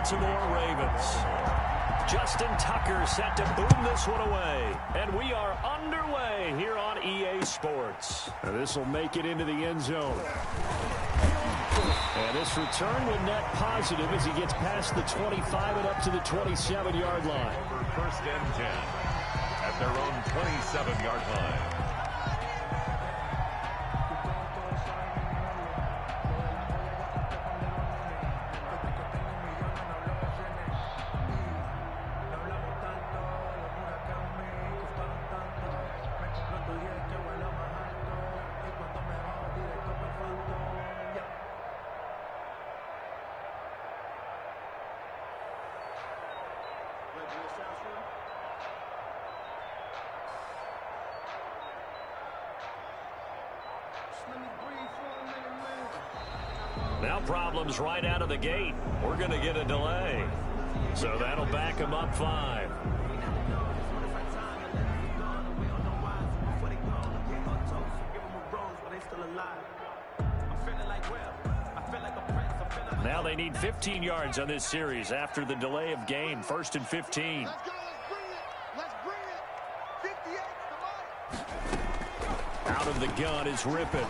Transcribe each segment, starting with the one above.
Baltimore Ravens. Justin Tucker set to boom this one away. And we are underway here on EA Sports. This will make it into the end zone. And this return will net positive as he gets past the 25 and up to the 27-yard line. First and 10 at their own 27-yard line. Now problems right out of the gate. We're going to get a delay. So that'll back him up 5. Now they need 15 yards on this series after the delay of game. 1st and 15. Let's go, let's bring it. 58, come on. Out of the gun is Rippon.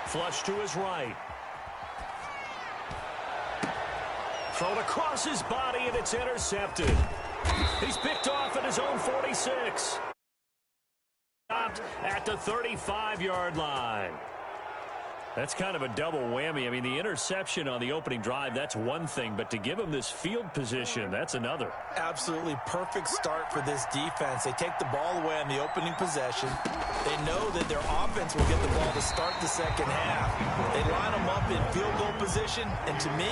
Flush to his right. Thrown across his body, and it's intercepted. He's picked off at his own 46. Stopped at the 35-yard line. That's kind of a double whammy. I mean, the interception on the opening drive, that's one thing. But to give him this field position, that's another. Absolutely perfect start for this defense. They take the ball away on the opening possession. They know that their offense will get the ball to start the second half. They line them up in field goal position. And to me,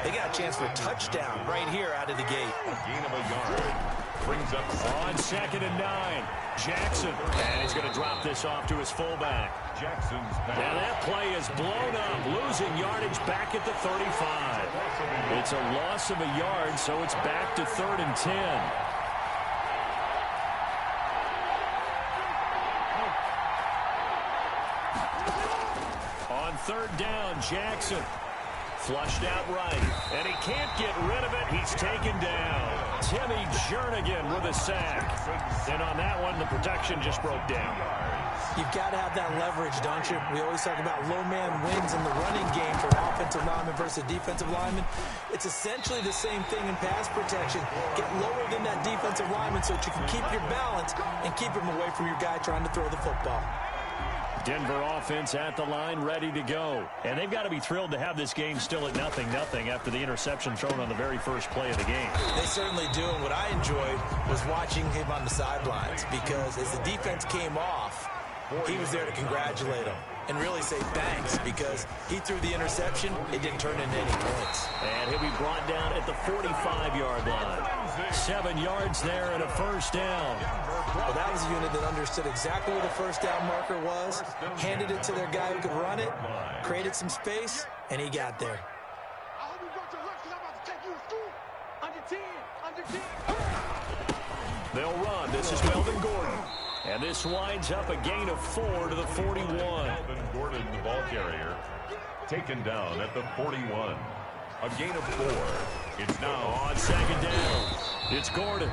they got a chance for a touchdown right here out of the gate. A gain of a yard. Brings up on 2nd and 9. Jackson. And he's going to drop this off to his fullback. Jackson's pass. Now that play is blown up, losing yardage back at the 35. It's a loss of a yard, so it's back to 3rd and 10. On 3rd down, Jackson. Flushed out right, and he can't get rid of it. He's taken down. Timmy Jernigan with a sack. And on that one, the protection just broke down. You've got to have that leverage, don't you? We always talk about low man wins in the running game for an offensive lineman versus defensive lineman. It's essentially the same thing in pass protection. Get lower than that defensive lineman so that you can keep your balance and keep him away from your guy trying to throw the football. Denver offense at the line, ready to go. And they've got to be thrilled to have this game still at 0-0 after the interception thrown on the very first play of the game. They certainly do, and what I enjoyed was watching him on the sidelines because as the defense came off, he was there to congratulate them and really say thanks because he threw the interception. It didn't turn into any points. And he'll be brought down at the 45-yard line. 7 yards there and a first down. Well, that was a unit that understood exactly where the first down marker was, handed it to their guy who could run it, created some space, and he got there. I hope you brought your lunch because I'm about to take you to school. Under 10, under 10. They'll run. This is Melvin Gordon. And this winds up a gain of 4 to the 41. Melvin Gordon, the ball carrier, taken down at the 41. A gain of 4. It's now on 2nd down. It's Gordon.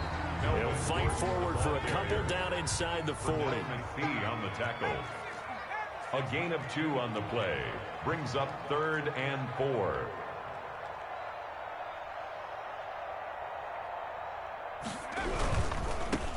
He'll fight forward for a couple down inside the 40. McPhee on the tackle. A gain of 2 on the play. Brings up 3rd and 4.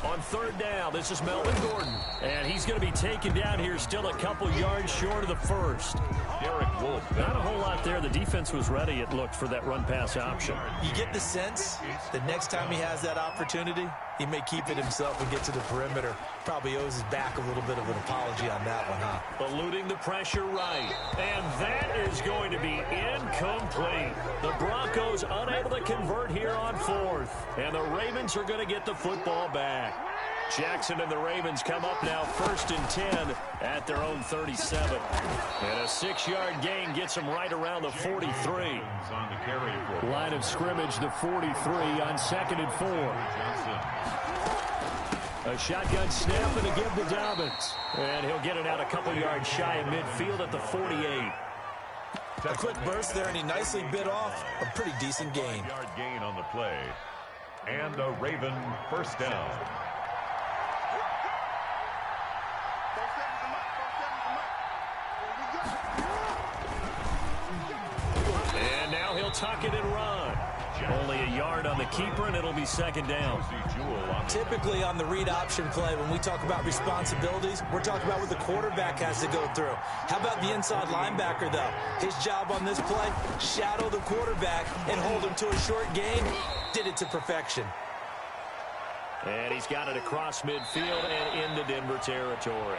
On 3rd down, this is Melvin Gordon. And he's going to be taken down here still a couple yards short of the first. Derek Wolf. Not a whole lot there. The defense was ready, it looked, for that run-pass option. You get the sense that next time he has that opportunity, he may keep it himself and get to the perimeter. Probably owes his back a little bit of an apology on that one, huh? Eluding the pressure right. And that is going to be incomplete. The Broncos unable to convert here on 4th. And the Ravens are going to get the football back. Jackson and the Ravens come up now 1st and 10 at their own 37. And a 6-yard gain gets them right around the 43. Line of scrimmage, the 43 on 2nd and 4. A shotgun snap and a give to Dobbins. And he'll get it out a couple yards shy of midfield at the 48. A quick burst there, and he nicely bit off a pretty decent gain. Yard gain on the play. And a Raven first down. And now he'll tuck it and run. Only a yard on the keeper, and it'll be second down. Typically on the read option play, when we talk about responsibilities, we're talking about what the quarterback has to go through. How about the inside linebacker, though? His job on this play, shadow the quarterback and hold him to a short gain. Did it to perfection. And he's got it across midfield and into Denver territory.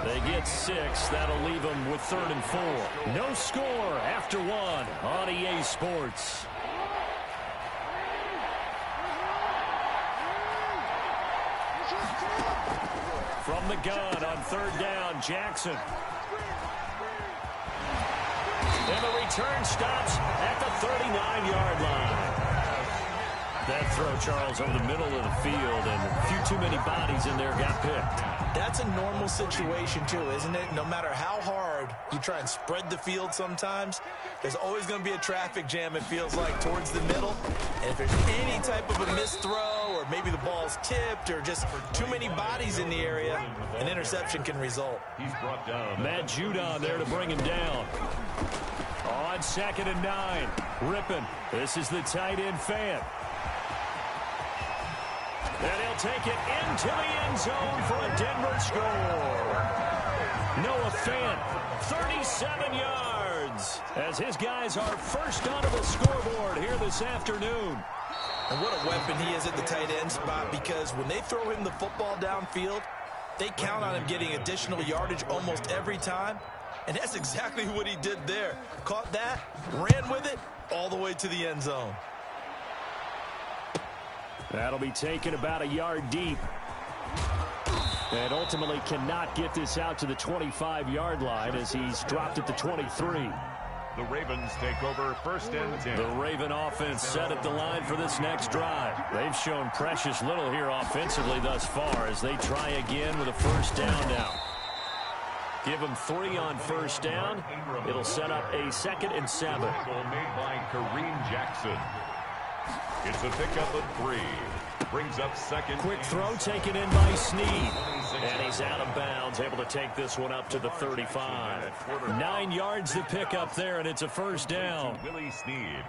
They get 6. That'll leave them with 3rd and 4. No score after 1 on EA Sports. From the gun on 3rd down, Jackson. And the return stops at the 39-yard line. That throw, Charles, over the middle of the field, and a few too many bodies in there got picked. That's a normal situation, too, isn't it? No matter how hard you try and spread the field sometimes, there's always going to be a traffic jam, it feels like, towards the middle. And if there's any type of a missed throw, or maybe the ball's tipped, or just too many bodies in the area, an interception can result. He's brought down. Matt Judon there to bring him down. On 2nd and 9, Rippon. This is the tight end Fan. And he'll take it into the end zone for a Denver score. Noah Fant, 37 yards, as his guys are first onto the scoreboard here this afternoon. And what a weapon he is at the tight end spot, because when they throw him the football downfield, they count on him getting additional yardage almost every time. And that's exactly what he did there. Caught that, ran with it, all the way to the end zone. That'll be taken about a yard deep. And ultimately cannot get this out to the 25-yard line as he's dropped at the 23. The Ravens take over 1st and 10. The Raven offense set at the line for this next drive. They've shown precious little here offensively thus far as they try again with a 1st down now. Give them 3 on 1st down. It'll set up a 2nd and 7. Goal made by Kareem Jackson. It's a pickup of 3. Brings up 2nd. Quick throw taken in by Snead. And he's out of bounds, able to take this one up to the 35. 9 yards to pick up there, and it's a 1st down. Willie Snead.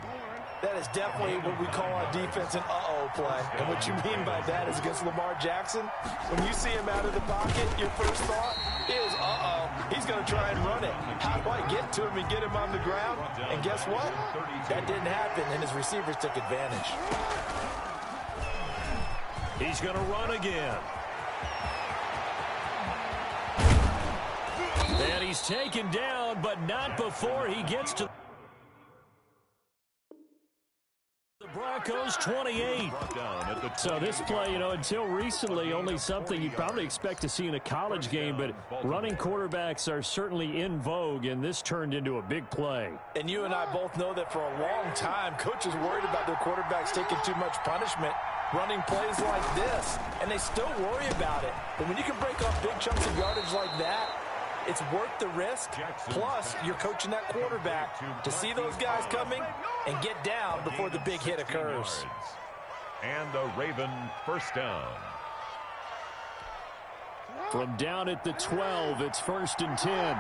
That is definitely what we call on defense an uh-oh play. And what you mean by that is against Lamar Jackson, when you see him out of the pocket, your first thought is, uh-oh, he's going to try and run it. How do I get to him and get him on the ground? And guess what? That didn't happen, and his receivers took advantage. He's going to run again. And he's taken down, but not before he gets to the Broncos 28. So this play, until recently, only something you'd probably expect to see in a college game, but running quarterbacks are certainly in vogue, and this turned into a big play. And you and I both know that for a long time, coaches worried about their quarterbacks taking too much punishment, running plays like this, and they still worry about it. But when you can break off big chunks of yardage like that, it's worth the risk. Plus, you're coaching that quarterback to see those guys coming and get down before the big hit occurs. And a Raven 1st down. From down at the 12, it's 1st and 10.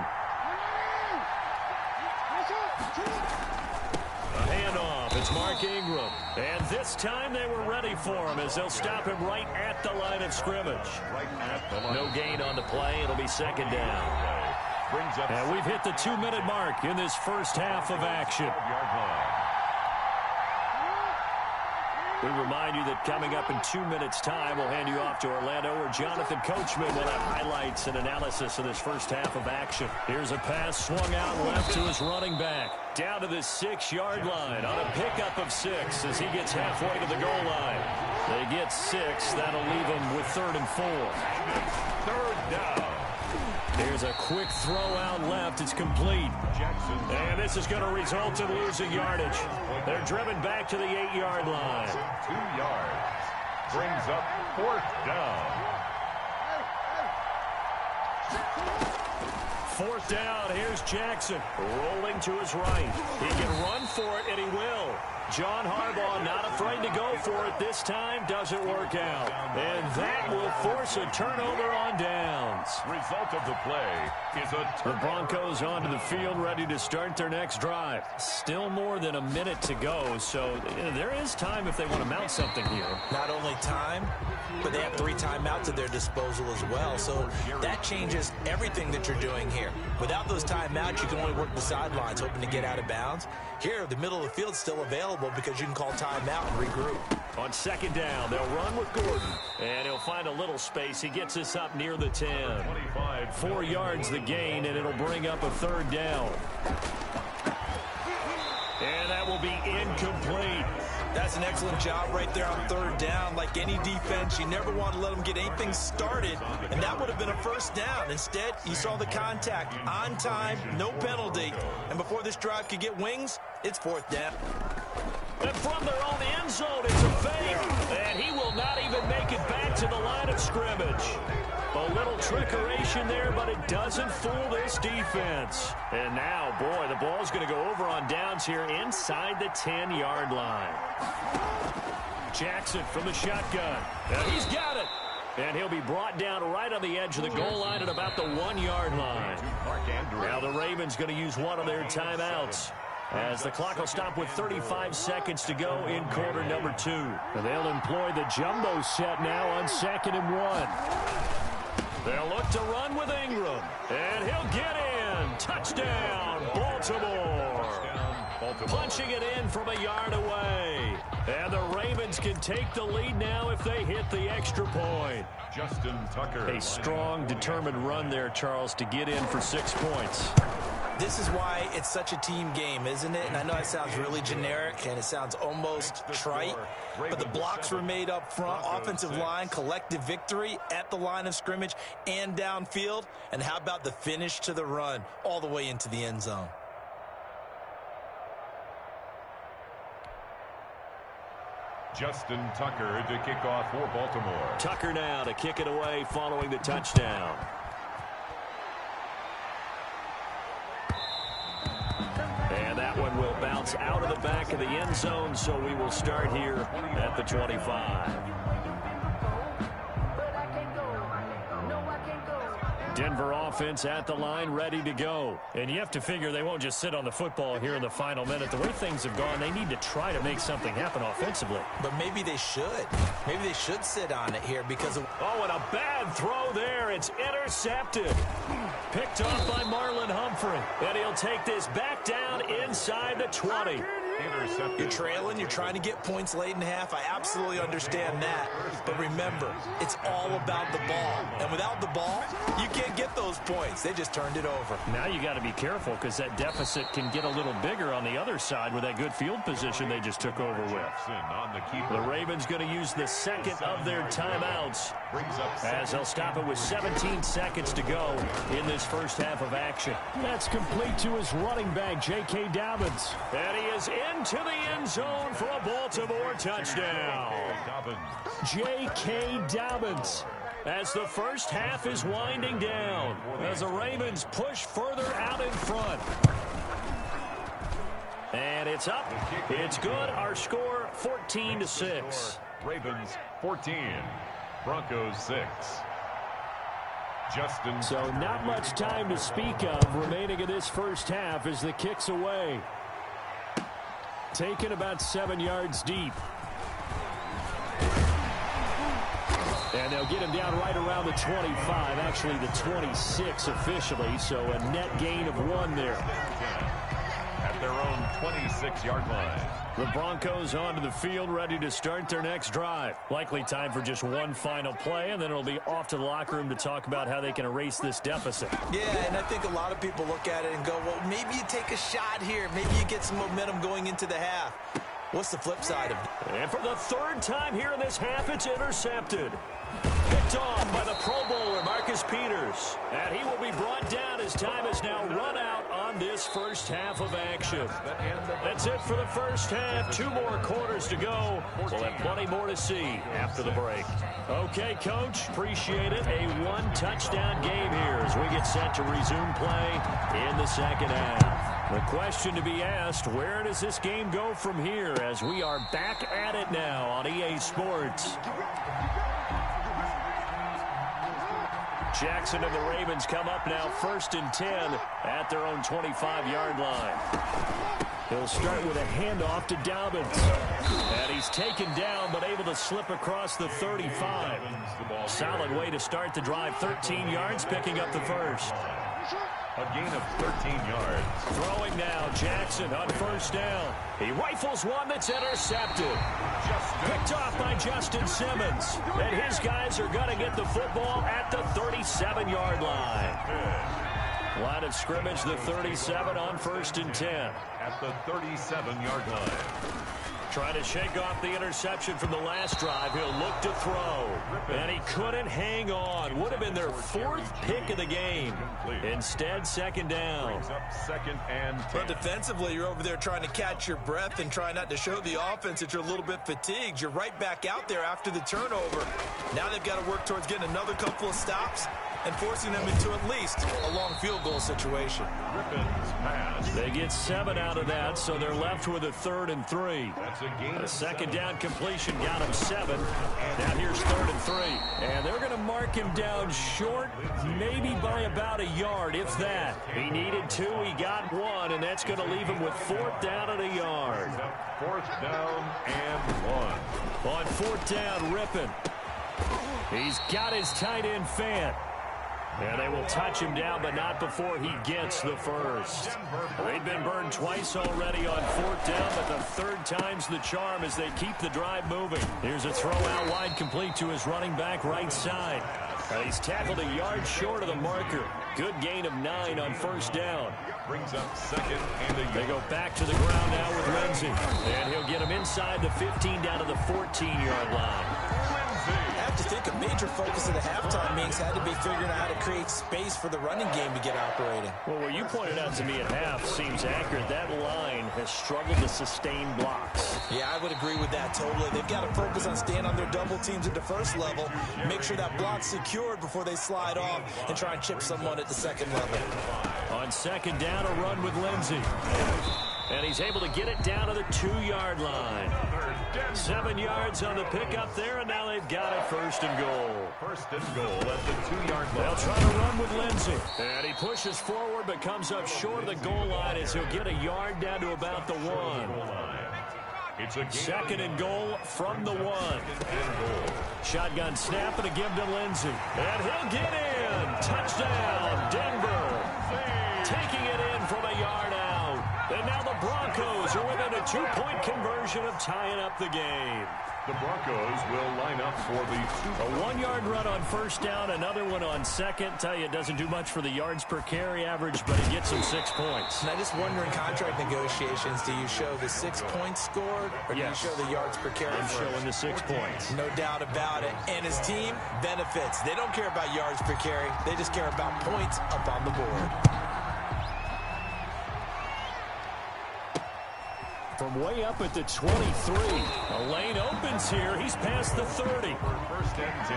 A handoff, it's Mark Ingram. And this time they were ready for him as they'll stop him right at the line of scrimmage. No gain on the play, it'll be 2nd down. And we've hit the 2-minute mark in this first half of action. We remind you that coming up in 2 minutes' time, we'll hand you off to Orlando, where Jonathan Coachman will have highlights and analysis of this first half of action. Here's a pass swung out left to his running back, down to the 6-yard line on a pickup of 6 as he gets halfway to the goal line. They get 6. That'll leave them with 3rd and 4. 3rd down. Here's a quick throw out left. It's complete. And this is going to result in losing yardage. They're driven back to the 8-yard line. 2 yards. Brings up 4th down. 4th down. Here's Jackson rolling to his right. He can run for it, and he will. John Harbaugh not afraid to go for it this time. Doesn't work out. And that will force a turnover on downs. Result of the play is a turnover. The Broncos onto the field ready to start their next drive. Still more than a minute to go, so there is time if they want to mount something here. Not only time, but they have 3 timeouts at their disposal as well. So that changes everything that you're doing here. Without those timeouts, you can only work the sidelines, hoping to get out of bounds. Here, the middle of the field's still available because you can call timeout and regroup. On 2nd down, they'll run with Gordon. And he'll find a little space. He gets us up near the 10. 4 yards the gain, and it'll bring up a 3rd down. And that will be incomplete. That's an excellent job right there on 3rd down. Like any defense, you never want to let them get anything started, and that would have been a 1st down. Instead, you saw the contact on time, no penalty, and before this drive could get wings, it's 4th down. And from their own end zone, it's a fake, and he will not even make it back to the line of scrimmage. A little trickeration there, but it doesn't fool this defense. And now, boy, the ball's going to go over on downs here inside the 10-yard line. Jackson from the shotgun. And he's got it. And he'll be brought down right on the edge of the goal line at about the 1-yard line. Now the Ravens going to use one of their timeouts, as the clock will stop with 35 seconds to go in quarter number 2. And they'll employ the jumbo set now on 2nd and 1. They'll look to run with Ingram, and he'll get in. Touchdown, Baltimore. Punching it in from a yard away. And the Ravens can take the lead now if they hit the extra point. Justin Tucker. A strong, determined run there, Charles, to get in for 6 points. This is why it's such a team game, isn't it? And I know it sounds really generic and it sounds almost trite, but the blocks were made up front, offensive line, collective victory at the line of scrimmage and downfield. And how about the finish to the run all the way into the end zone? Justin Tucker to kick off for Baltimore. Tucker now to kick it away following the touchdown. And that one will bounce out of the back of the end zone, so we will start here at the 25. Denver offense at the line, ready to go. And you have to figure they won't just sit on the football here in the final minute. The way things have gone, they need to try to make something happen offensively. But maybe they should. Maybe they should sit on it here because of... Oh, and a bad throw there. It's intercepted. Picked off by Marlon Humphrey. And he'll take this back down inside the 20. Intercepted. You're trailing, you're trying to get points late in half. I absolutely understand that. But remember, it's all about the ball. And without the ball, you can't get those points. They just turned it over. Now you got to be careful because that deficit can get a little bigger on the other side with that good field position they just took over with. The Ravens going to use the 2nd of their timeouts as they'll stop it with 17 seconds to go in this first half of action. That's complete to his running back, J.K. Dobbins. And he is into the end zone for a Baltimore touchdown. J.K. Dobbins. As the first half is winding down, as the Ravens push further out in front. And it's up. It's good. Our score, 14-6. Ravens 14, Broncos 6. Justin. So not much time to speak of remaining in this first half as the kick's away. Taken about 7 yards deep. And they'll get him down right around the 25, actually the 26 officially, so a net gain of 1 there. At their own 26-yard line. The Broncos onto the field, ready to start their next drive. Likely time for just one final play, and then it'll be off to the locker room to talk about how they can erase this deficit. Yeah, and I think a lot of people look at it and go, well, maybe you take a shot here. Maybe you get some momentum going into the half. What's the flip side of it? And for the 3rd time here in this half, it's intercepted. Picked off by the Pro Bowler, Marcus Peters. And he will be brought down as time is now run out on on this first half of action. That's it for the first half. 2 more quarters to go. We'll have plenty more to see after the break. Okay, Coach, appreciate it. A 1-touchdown game here as we get set to resume play in the second half. The question to be asked, where does this game go from here as we are back at it now on EA Sports? Jackson and the Ravens come up now 1st and 10 at their own 25-yard line. He'll start with a handoff to Dobbins. And he's taken down but able to slip across the 35. Solid way to start the drive. 13 yards, picking up the first. A gain of 13 yards. Throwing now, Jackson on 1st down. He rifles one that's intercepted. Picked off by Justin Simmons. And his guys are going to get the football at the 37-yard line. Line of scrimmage, the 37 on 1st and 10. At the 37-yard line. Trying to shake off the interception from the last drive. He'll look to throw. And he couldn't hang on. Would have been their 4th pick of the game. Instead, 2nd down. Second and 10. But defensively, you're over there trying to catch your breath and try not to show the offense that you're a little bit fatigued. You're right back out there after the turnover. Now they've got to work towards getting another couple of stops and forcing them into at least a long field goal situation. They get 7 out of that, so they're left with a 3rd and 3. A 2nd down completion got him 7. Now here's 3rd and 3. And they're going to mark him down short, maybe by about a yard, if that. He needed 2, he got 1, and that's going to leave him with 4th down and a yard. 4th down and 1. On 4th down, Rippon. He's got his tight end Fant. And they will touch him down, but not before he gets the first. They've been burned twice already on 4th down, but the 3rd time's the charm as they keep the drive moving. Here's a throw out wide complete to his running back right side. He's tackled a yard short of the marker. Good gain of 9 on 1st down. Brings up 2nd and a yard. They go back to the ground now with Lindsey. And he'll get him inside the 15 down to the 14-yard line. I have to think a major focus of the halftime meetings had to be figuring out how to create space for the running game to get operating. Well, what you pointed out to me at half seems accurate. That line has struggled to sustain blocks. Yeah, I would agree with that totally. They've got to focus on staying on their double teams at the first level, make sure that block's secured before they slide off and try and chip someone at the 2nd level. On 2nd down, a run with Lindsey. And he's able to get it down to the 2-yard line. 7 yards on the pickup there, and now they've got it 1st and goal. 1st and goal at the 2-yard line. They'll try to run with Lindsey. And he pushes forward but comes up short of the goal line as he'll get a yard down to about the 1. It's a 2nd and goal from the 1. Shotgun snap and a give to Lindsey. And he'll get in. Touchdown, Denver. Taking it in from a yard out. And now the Broncos are within a 2-point conversion of tying up the game. The Broncos will line up for the A 1-yard run on 1st down, another one on 2nd. Tell you, it doesn't do much for the yards per carry average, but it gets him 6 points. And I just wonder in contract negotiations, do you show the 6 points scored or do you show the yards per carry? I'm showing the 6 points. No doubt about it. And his team benefits. They don't care about yards per carry. They just care about points up on the board. From way up at the 23. A lane opens here. He's past the 30. 1st and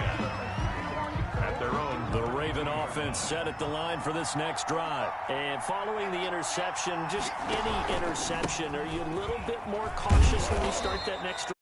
10. At their own. The Raven offense set at the line for this next drive. And following the interception, just any interception, are you a little bit more cautious when you start that next drive?